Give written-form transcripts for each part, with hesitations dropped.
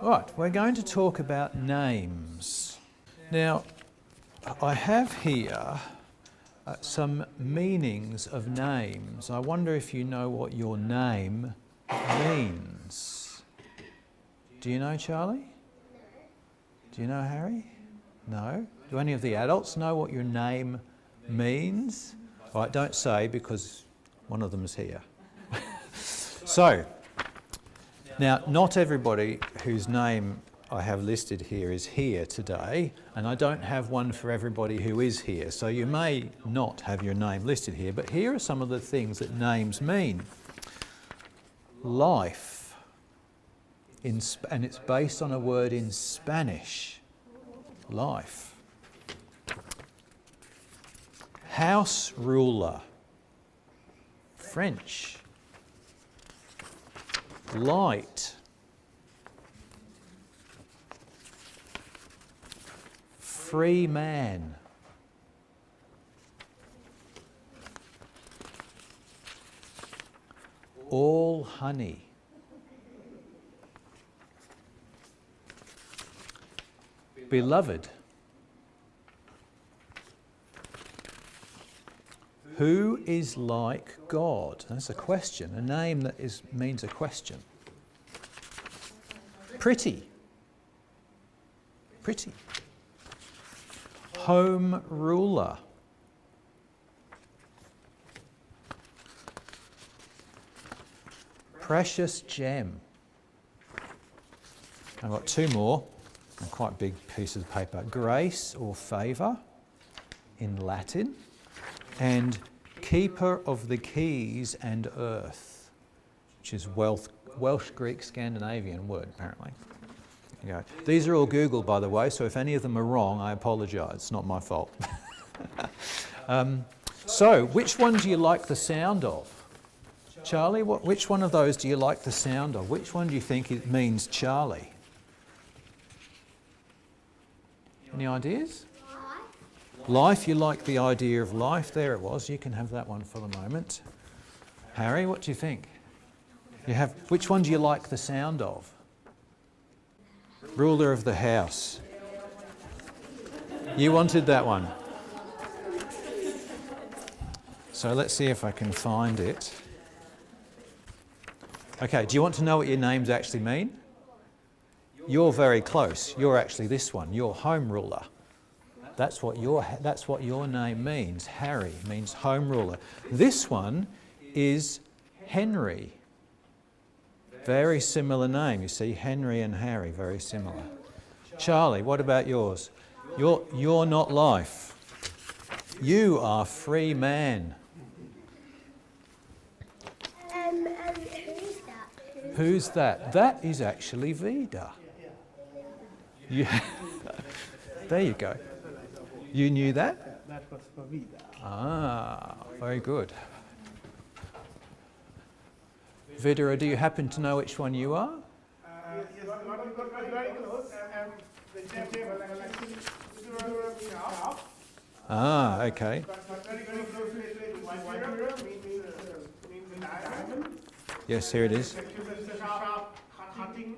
Right, we're going to talk about names. Now, I have here some meanings of names. I wonder if you know what your name means. Do you know, Charlie? No. Do you know, Harry? No? Do any of the adults know what your name means? All right, don't say, because one of them's here. So, now, not everybody whose name I have listed here is here today, and I don't have one for everybody who is here. So you may not have your name listed here, but here are some of the things that names mean. Life, and it's based on a word in Spanish. Life. House ruler. French. Light. Free man. All honey. Beloved. Who is like God? That's a question, a name that means a question. Pretty. Pretty. Home ruler. Precious gem. I've got two more, quite big pieces of paper. Grace or favour in Latin, and keeper of the keys and earth, which is Welsh, Greek, Scandinavian word apparently. There you go. These are all Google, by the way, so if any of them are wrong, I apologise. It's not my fault. So, which one do you like the sound of? Charlie, which one of those do you like the sound of? Which one do you think it means Charlie? Any ideas? Life, you like the idea of life. There it was. You can have that one for the moment. Harry, what do you think? Which one do you like the sound of? Ruler of the house. You wanted that one. So let's see if I can find it. Okay, do you want to know what your names actually mean? You're very close. You're actually this one. You're home ruler. That's what your name means. Harry means home ruler. This one is Henry. Very similar name. You see, Henry and Harry, very similar. Charlie, what about yours? You're not life. You are free man. Who's that? Who's that? That is actually Vida. There you go. You knew that? That was for Vida. Ah, very good. Vida, do you happen to know which one you are? Yes, very close. The table Ah, okay. very close to white means diamond. Yes, here it is. Sharp cutting.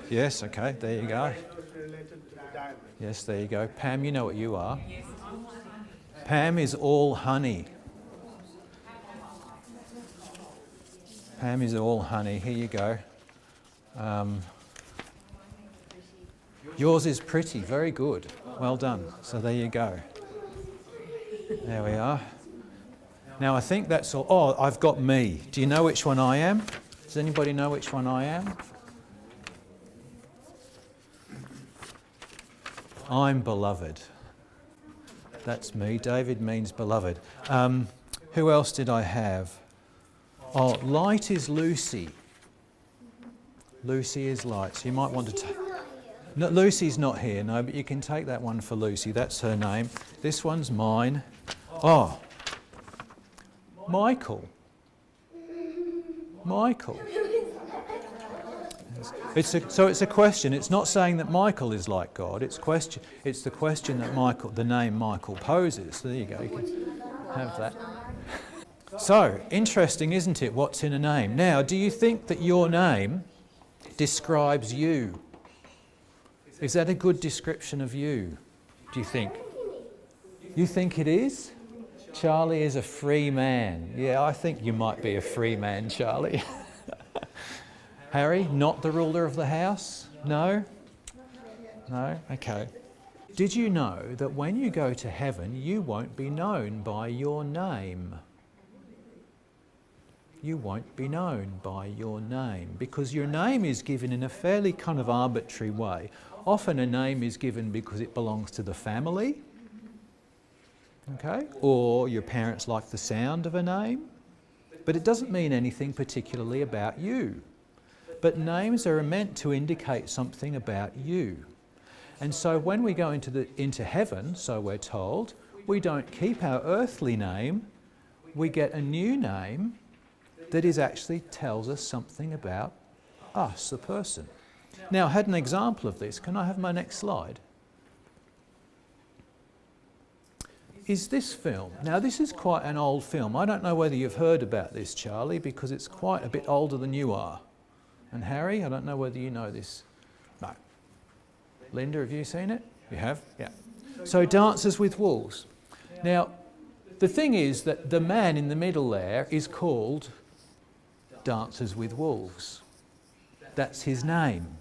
Yes, okay, there you go. Related to diamond. Yes, there you go. Pam, you know what you are. Pam is all honey. Pam is all honey. Here you go. Yours is pretty. Very good. Well done. So there you go. There we are. Now I think that's all. Oh, I've got me. Do you know which one I am? Does anybody know which one I am? I'm beloved. That's me. David means beloved. Who else did I have? Oh, light is Lucy. Lucy is light. So you might want to take... No, Lucy's not here, no, but you can take that one for Lucy. That's her name. This one's mine. Oh, Michael. Michael. So it's a question. It's not saying that Michael is like God. It's the question that the name Michael poses. There you go. You can have that. So interesting, isn't it? What's in a name? Now, do you think that your name describes you. Is that a good description of you, do you think? You think it is? Charlie is a free man. Yeah, I think you might be a free man, Charlie. Harry, not the ruler of the house? No? No? Okay. Did you know that when you go to heaven, you won't be known by your name? You won't be known by your name because your name is given in a fairly kind of arbitrary way. Often a name is given because it belongs to the family, okay? Or your parents like the sound of a name, but it doesn't mean anything particularly about you. But names are meant to indicate something about you. And so when we go into heaven, so we're told, we don't keep our earthly name, we get a new name that actually tells us something about us, the person. Now, I had an example of this. Can I have my next slide? Is this film. Now, this is quite an old film. I don't know whether you've heard about this, Charlie, because it's quite a bit older than you are. And Harry, I don't know whether you know this. No. Linda, have you seen it? You have? Yeah. So, Dances with Wolves. Now, the thing is that the man in the middle there is called Dances with Wolves. That's his name.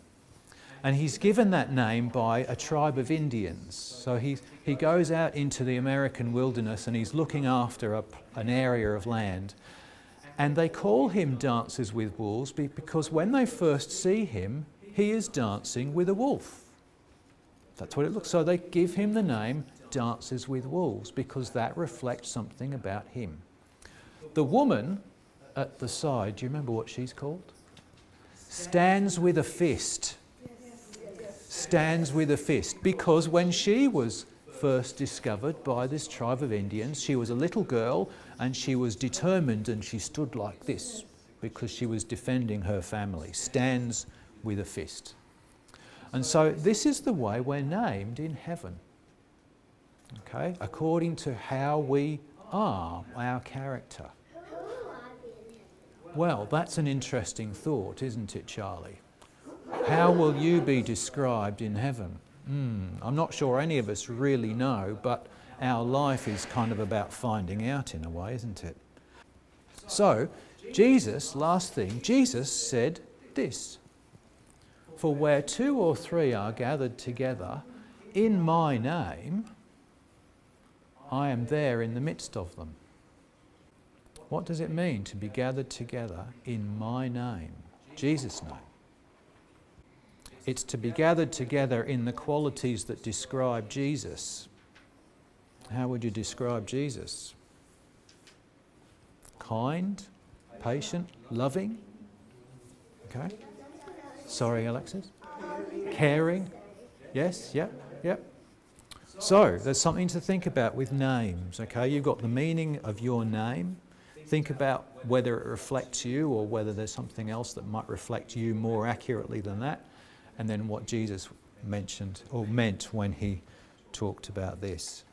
And he's given that name by a tribe of Indians. So he goes out into the American wilderness and he's looking after an area of land. And they call him Dances with Wolves because when they first see him, he is dancing with a wolf. That's what it looks. So they give him the name Dances with Wolves because that reflects something about him. The woman at the side, do you remember what she's called? Stands with a fist. Stands with a fist because when she was first discovered by this tribe of Indians, she was a little girl and she was determined and she stood like this because she was defending her family. Stands with a fist. And so this is the way we're named in heaven. Okay, according to how we are, our character. Well, that's an interesting thought, isn't it, Charlie? How will you be described in heaven? I'm not sure any of us really know, but our life is kind of about finding out in a way, isn't it? So, Jesus, last thing, Jesus said this: "For where 2 or 3 are gathered together in my name, I am there in the midst of them." What does it mean to be gathered together in my name, Jesus' name? It's to be gathered together in the qualities that describe Jesus. How would you describe Jesus? Kind, patient, loving. Okay. Sorry, Alexis. Caring. Yes, yep. So, there's something to think about with names, okay? You've got the meaning of your name. Think about whether it reflects you or whether there's something else that might reflect you more accurately than that. And then what Jesus mentioned or meant when he talked about this.